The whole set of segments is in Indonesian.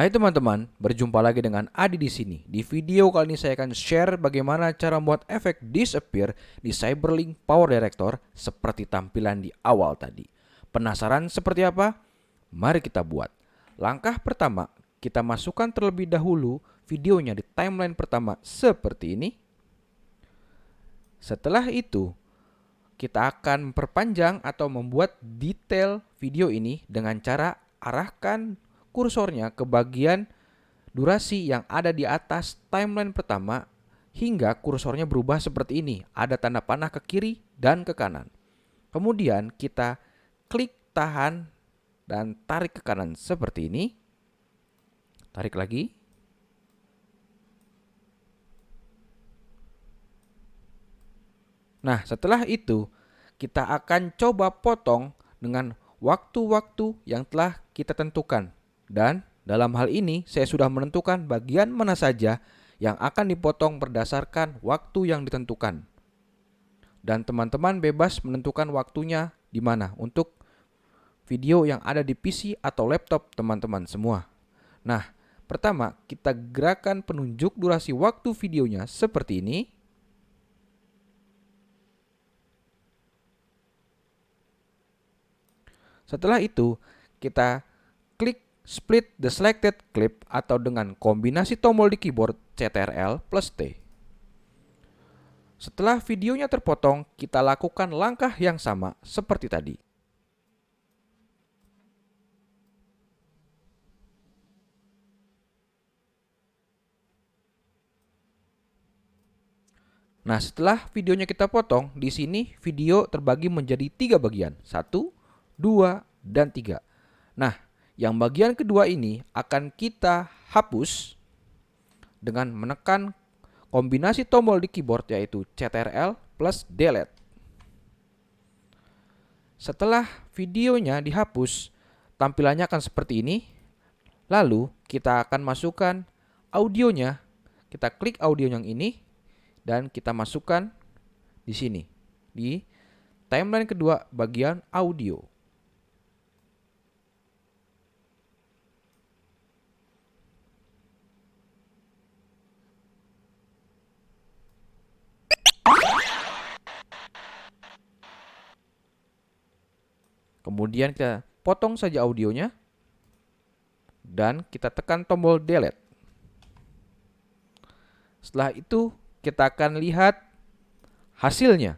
Hai teman-teman, berjumpa lagi dengan Adi di sini. Di video kali ini saya akan share bagaimana cara membuat efek disappear di Cyberlink Power Director seperti tampilan di awal tadi. Penasaran seperti apa? Mari kita buat. Langkah pertama, kita masukkan terlebih dahulu videonya di timeline pertama seperti ini. Setelah itu, kita akan memperpanjang atau membuat detail video ini dengan cara arahkan kursornya ke bagian durasi yang ada di atas timeline pertama hingga kursornya berubah seperti ini. Ada tanda panah ke kiri dan ke kanan. Kemudian kita klik tahan dan tarik ke kanan seperti ini. Tarik lagi. Nah, setelah itu kita akan coba potong dengan waktu-waktu yang telah kita tentukan. Dan dalam hal ini saya sudah menentukan bagian mana saja yang akan dipotong berdasarkan waktu yang ditentukan. Dan teman-teman bebas menentukan waktunya di mana untuk video yang ada di PC atau laptop teman-teman semua. Nah, pertama kita gerakan penunjuk durasi waktu videonya seperti ini. Setelah itu, kita klik split the selected clip atau dengan kombinasi tombol di keyboard CTRL plus T. Setelah videonya terpotong, kita lakukan langkah yang sama seperti tadi. Nah, setelah videonya kita potong, di sini video terbagi menjadi 3 bagian. 1, 2, dan 3. Nah, yang bagian kedua ini akan kita hapus dengan menekan kombinasi tombol di keyboard yaitu CTRL plus delete. Setelah videonya dihapus, tampilannya akan seperti ini. Lalu kita akan masukkan audionya. Kita klik audio yang ini dan kita masukkan di sini di timeline kedua bagian audio. Kemudian kita potong saja audionya dan kita tekan tombol delete. Setelah itu kita akan lihat hasilnya.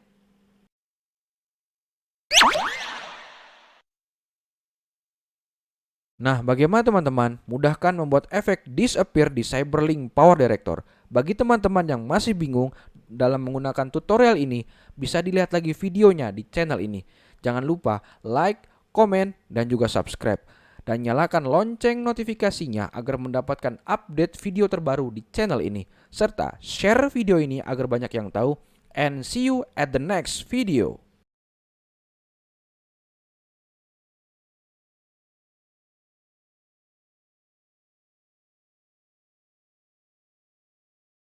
Nah, bagaimana teman-teman? Mudahkan membuat efek disappear di Cyberlink Power Director. Bagi teman-teman yang masih bingung dalam menggunakan tutorial ini, bisa dilihat lagi videonya di channel ini. Jangan lupa like, komen, dan juga subscribe. Dan nyalakan lonceng notifikasinya agar mendapatkan update video terbaru di channel ini. Serta share video ini agar banyak yang tahu. And see you at the next video.